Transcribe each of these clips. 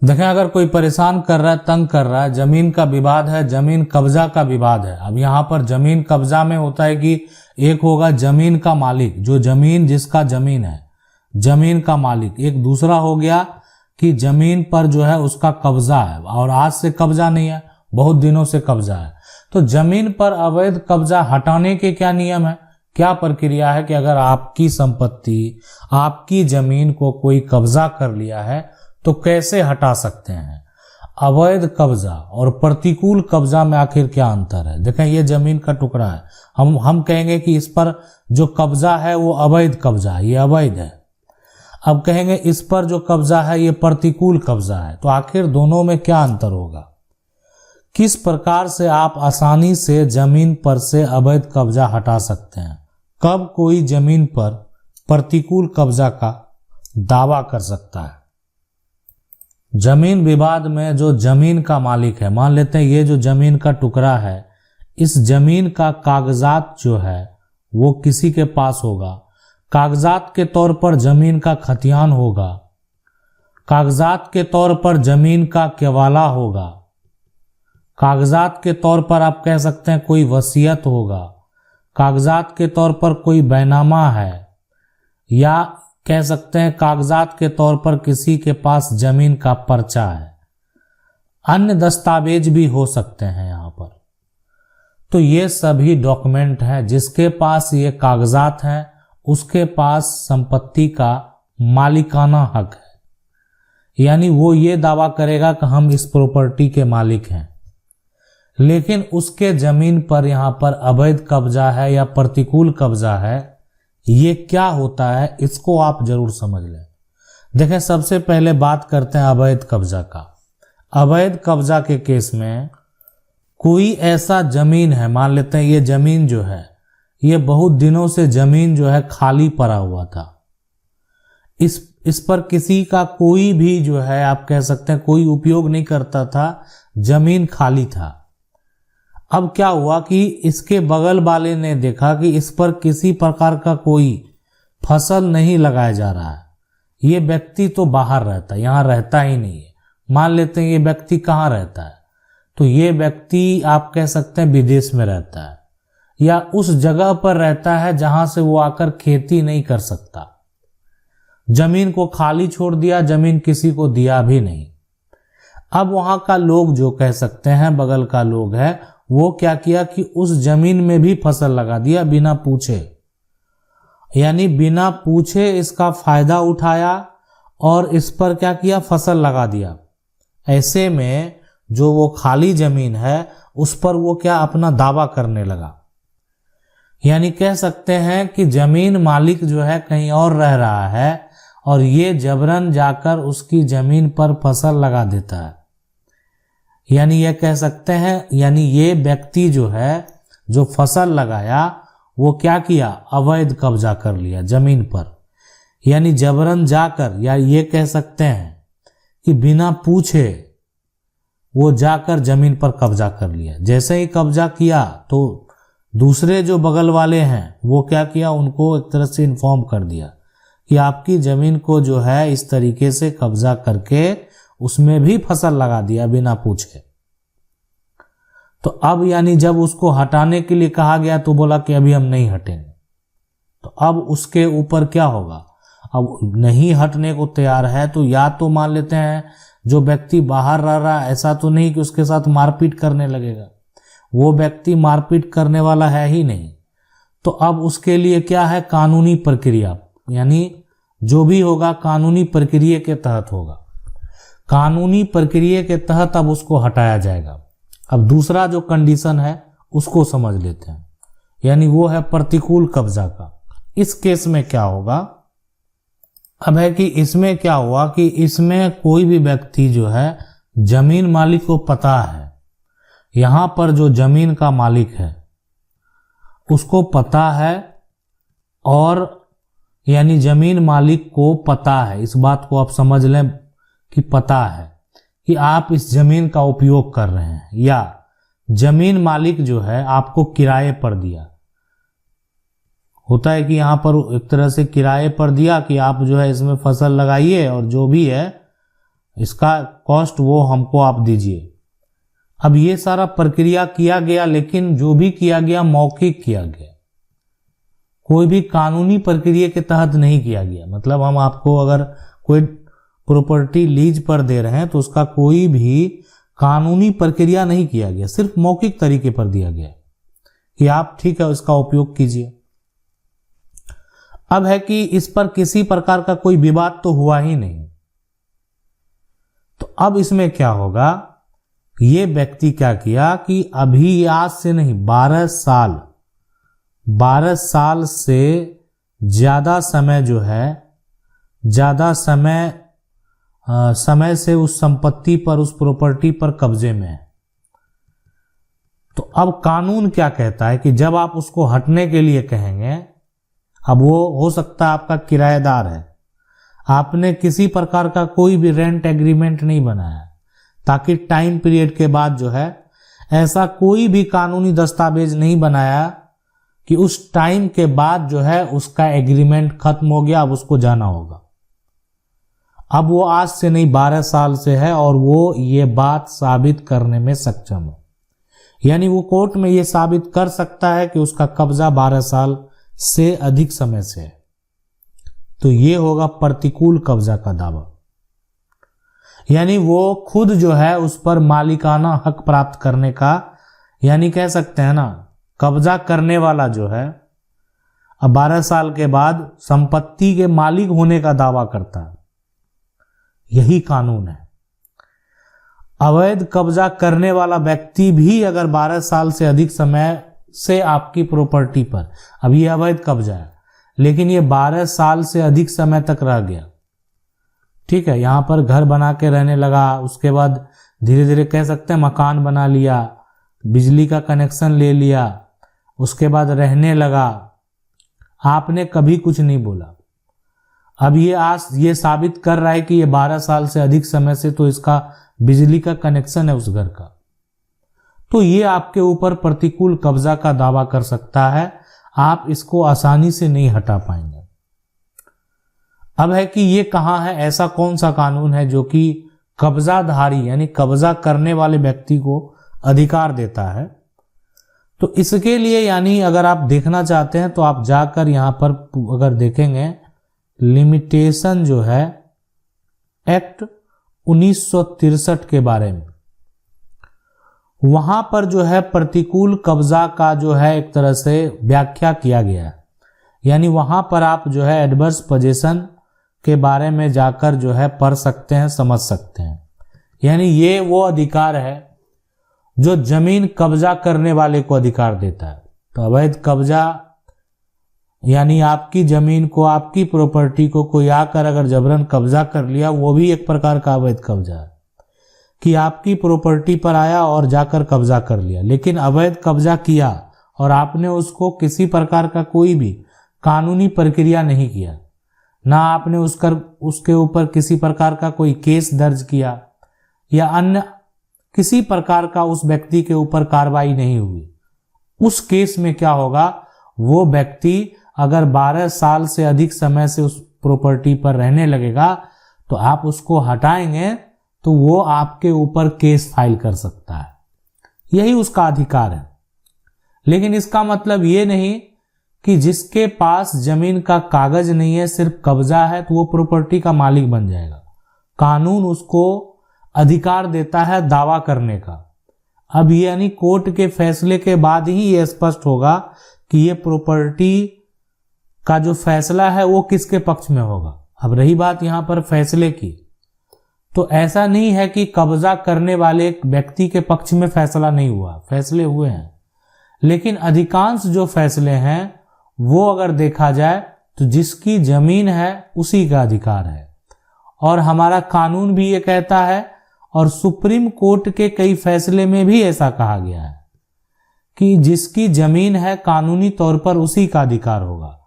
देखें, अगर कोई परेशान कर रहा है, तंग कर रहा है, जमीन का विवाद है, जमीन कब्जा का विवाद है। अब यहाँ पर जमीन कब्जा में होता है कि एक होगा जमीन का मालिक, जो जमीन जिसका जमीन है, जमीन का मालिक। एक दूसरा हो गया कि जमीन पर जो है उसका कब्जा है, और आज से कब्जा नहीं है, बहुत दिनों से कब्जा है। तो जमीन पर अवैध कब्जा हटाने के क्या नियम है, क्या प्रक्रिया है कि अगर आपकी संपत्ति, आपकी जमीन को कोई कब्जा कर लिया है तो कैसे हटा सकते हैं। अवैध कब्जा और प्रतिकूल कब्जा में आखिर क्या अंतर है। देखें, ये जमीन का टुकड़ा है, हम कहेंगे कि इस पर जो कब्जा है वो अवैध कब्जा है, ये अवैध है। अब कहेंगे इस पर जो कब्जा है ये प्रतिकूल कब्जा है। तो आखिर दोनों में क्या अंतर होगा, किस प्रकार से आप आसानी से जमीन पर से अवैध कब्जा हटा सकते हैं, कब कोई जमीन पर प्रतिकूल कब्जा का दावा कर सकता है। जमीन विवाद में जो जमीन का मालिक है, मान लेते हैं ये जो जमीन का टुकड़ा है, इस जमीन का कागजात जो है वो किसी के पास होगा, कागजात के तौर पर जमीन का खतियान होगा, कागजात के तौर पर जमीन का केवाला होगा, कागजात के तौर पर आप कह सकते हैं कोई वसीयत होगा, कागजात के तौर पर कोई बैनामा है, या कह सकते हैं कागजात के तौर पर किसी के पास जमीन का पर्चा है। अन्य दस्तावेज भी हो सकते हैं यहाँ पर। तो ये सभी डॉक्यूमेंट हैं, जिसके पास ये कागजात हैं उसके पास संपत्ति का मालिकाना हक है, यानी वो ये दावा करेगा कि हम इस प्रॉपर्टी के मालिक हैं। लेकिन उसके जमीन पर यहाँ पर अवैध कब्जा है या प्रतिकूल कब्जा है, ये क्या होता है इसको आप जरूर समझ लें। देखें, सबसे पहले बात करते हैं अवैध कब्जा का। अवैध कब्जा के केस में कोई ऐसा जमीन है, मान लेते हैं ये जमीन जो है ये बहुत दिनों से जमीन जो है खाली पड़ा हुआ था, इस पर किसी का कोई भी जो है आप कह सकते हैं कोई उपयोग नहीं करता था, जमीन खाली था। अब क्या हुआ कि इसके बगल वाले ने देखा कि इस पर किसी प्रकार का कोई फसल नहीं लगाया जा रहा है, ये व्यक्ति तो बाहर रहता है, यहाँ रहता ही नहीं है। मान लेते हैं ये व्यक्ति कहाँ रहता है, तो ये व्यक्ति आप कह सकते हैं विदेश में रहता है, या उस जगह पर रहता है जहां से वो आकर खेती नहीं कर सकता। जमीन को खाली छोड़ दिया, जमीन किसी को दिया भी नहीं। अब वहां का लोग जो कह सकते हैं बगल का लोग है, वो क्या किया कि उस जमीन में भी फसल लगा दिया बिना पूछे, यानी बिना पूछे इसका फायदा उठाया और इस पर क्या किया, फसल लगा दिया। ऐसे में जो वो खाली जमीन है उस पर वो क्या अपना दावा करने लगा, यानी कह सकते हैं कि जमीन मालिक जो है कहीं और रह रहा है और ये जबरन जाकर उसकी जमीन पर फसल लगा देता है। यानी ये कह सकते हैं, यानी ये व्यक्ति जो है जो फसल लगाया वो क्या किया, अवैध कब्जा कर लिया जमीन पर, यानी जबरन जाकर, या ये कह सकते हैं कि बिना पूछे वो जाकर जमीन पर कब्जा कर लिया। जैसे ही कब्जा किया तो दूसरे जो बगल वाले हैं वो क्या किया, उनको एक तरह से इन्फॉर्म कर दिया कि आपकी जमीन को जो है इस तरीके से कब्जा करके उसमें भी फसल लगा दिया बिना पूछे। तो अब यानी जब उसको हटाने के लिए कहा गया तो बोला कि अभी हम नहीं हटेंगे। तो अब उसके ऊपर क्या होगा, अब नहीं हटने को तैयार है तो या तो मान लेते हैं जो व्यक्ति बाहर रह रहा है, ऐसा तो नहीं कि उसके साथ मारपीट करने लगेगा, वो व्यक्ति मारपीट करने वाला है ही नहीं। तो अब उसके लिए क्या है, कानूनी प्रक्रिया, यानी जो भी होगा कानूनी प्रक्रिया के तहत होगा, कानूनी प्रक्रिया के तहत अब उसको हटाया जाएगा। अब दूसरा जो कंडीशन है उसको समझ लेते हैं, यानी वो है प्रतिकूल कब्जा का। इस केस में क्या होगा, अब है कि इसमें क्या हुआ कि इसमें कोई भी व्यक्ति जो है जमीन मालिक को पता है, यहां पर जो जमीन का मालिक है उसको पता है, और यानी जमीन मालिक को पता है, इस बात को आप समझ लें कि पता है कि आप इस जमीन का उपयोग कर रहे हैं, या जमीन मालिक जो है आपको किराए पर दिया। होता है कि यहाँ पर एक तरह से किराए पर दिया कि आप जो है इसमें फसल लगाइए और जो भी है इसका कॉस्ट वो हमको आप दीजिए। अब ये सारा प्रक्रिया किया गया, लेकिन जो भी किया गया मौखिक किया गया, कोई भी कानूनी प्रक्रिया के तहत नहीं किया गया। मतलब हम आपको अगर कोई प्रॉपर्टी लीज पर दे रहे हैं तो उसका कोई भी कानूनी प्रक्रिया नहीं किया गया, सिर्फ मौखिक तरीके पर दिया गया कि आप ठीक है इसका उपयोग कीजिए। अब है कि इस पर किसी प्रकार का कोई विवाद तो हुआ ही नहीं, तो अब इसमें क्या होगा, ये व्यक्ति क्या किया कि अभी आज से नहीं 12 साल से ज्यादा समय जो है, ज्यादा समय से उस संपत्ति पर, उस प्रॉपर्टी पर कब्जे में है। तो अब कानून क्या कहता है कि जब आप उसको हटने के लिए कहेंगे, अब वो हो सकता है आपका किराएदार है, आपने किसी प्रकार का कोई भी रेंट एग्रीमेंट नहीं बनाया, ताकि टाइम पीरियड के बाद जो है ऐसा कोई भी कानूनी दस्तावेज नहीं बनाया कि उस टाइम के बाद जो है उसका एग्रीमेंट खत्म हो गया, अब उसको जाना होगा। अब वो आज से नहीं 12 साल से है और वो ये बात साबित करने में सक्षम है, यानी वो कोर्ट में ये साबित कर सकता है कि उसका कब्जा 12 साल से अधिक समय से है। तो ये होगा प्रतिकूल कब्जा का दावा, यानी वो खुद जो है उस पर मालिकाना हक प्राप्त करने का, यानी कह सकते हैं ना, कब्जा करने वाला जो है अब 12 साल के बाद संपत्ति के मालिक होने का दावा करता है। यही कानून है। अवैध कब्जा करने वाला व्यक्ति भी अगर 12 साल से अधिक समय से आपकी प्रॉपर्टी पर, अब ये अवैध कब्जा है लेकिन ये 12 साल से अधिक समय तक रह गया, ठीक है, यहां पर घर बना के रहने लगा, उसके बाद धीरे धीरे कह सकते हैं मकान बना लिया, बिजली का कनेक्शन ले लिया, उसके बाद रहने लगा, आपने कभी कुछ नहीं बोला। अब ये साबित कर रहा है कि ये 12 साल से अधिक समय से तो इसका बिजली का कनेक्शन है उस घर का, तो ये आपके ऊपर प्रतिकूल कब्जा का दावा कर सकता है, आप इसको आसानी से नहीं हटा पाएंगे। अब है कि ये कहां है, ऐसा कौन सा कानून है जो कि कब्जाधारी यानी कब्जा करने वाले व्यक्ति को अधिकार देता है। तो इसके लिए यानी अगर आप देखना चाहते हैं तो आप जाकर यहां पर अगर देखेंगे लिमिटेशन जो है एक्ट 1963 के बारे में, वहां पर जो है प्रतिकूल कब्जा का जो है एक तरह से व्याख्या किया गया है, यानी वहां पर आप जो है एडवर्स पोजीशन के बारे में जाकर जो है पढ़ सकते हैं, समझ सकते हैं। यानी ये वो अधिकार है जो जमीन कब्जा करने वाले को अधिकार देता है। तो अवैध कब्जा यानी आपकी जमीन को, आपकी प्रॉपर्टी को कोई आकर अगर जबरन कब्जा कर लिया, वो भी एक प्रकार का अवैध कब्जा है कि आपकी प्रॉपर्टी पर आया और जाकर कब्जा कर लिया। लेकिन अवैध कब्जा किया और आपने उसको किसी प्रकार का कोई भी कानूनी प्रक्रिया नहीं किया, ना आपने उसके ऊपर किसी प्रकार का कोई केस दर्ज किया या अन्य किसी प्रकार का उस व्यक्ति के ऊपर कार्रवाई नहीं हुई, उस केस में क्या होगा, वो व्यक्ति अगर 12 साल से अधिक समय से उस प्रॉपर्टी पर रहने लगेगा तो आप उसको हटाएंगे तो वो आपके ऊपर केस फाइल कर सकता है, यही उसका अधिकार है। लेकिन इसका मतलब ये नहीं कि जिसके पास जमीन का कागज नहीं है, सिर्फ कब्जा है, तो वो प्रॉपर्टी का मालिक बन जाएगा। कानून उसको अधिकार देता है दावा करने का। अब यानी कोर्ट के फैसले के बाद ही ये स्पष्ट होगा कि ये प्रॉपर्टी का जो फैसला है वो किसके पक्ष में होगा। अब रही बात यहां पर फैसले की, तो ऐसा नहीं है कि कब्जा करने वाले व्यक्ति के पक्ष में फैसला नहीं हुआ, फैसले हुए हैं, लेकिन अधिकांश जो फैसले हैं वो अगर देखा जाए तो जिसकी जमीन है उसी का अधिकार है। और हमारा कानून भी ये कहता है और सुप्रीम कोर्ट के कई फैसले में भी ऐसा कहा गया है कि जिसकी जमीन है कानूनी तौर पर उसी का अधिकार होगा।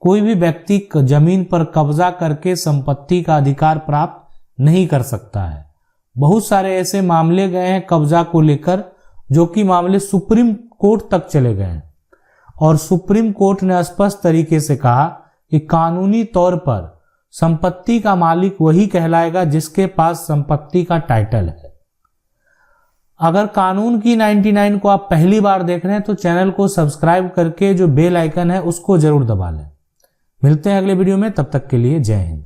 कोई भी व्यक्ति जमीन पर कब्जा करके संपत्ति का अधिकार प्राप्त नहीं कर सकता है। बहुत सारे ऐसे मामले गए हैं कब्जा को लेकर जो कि मामले सुप्रीम कोर्ट तक चले गए हैं और सुप्रीम कोर्ट ने स्पष्ट तरीके से कहा कि कानूनी तौर पर संपत्ति का मालिक वही कहलाएगा जिसके पास संपत्ति का टाइटल है। अगर कानून की 99 को आप पहली बार देख रहे हैं तो चैनल को सब्सक्राइब करके जो बेल आइकन है उसको जरूर दबा लें। मिलते हैं अगले वीडियो में, तब तक के लिए जय हिंद।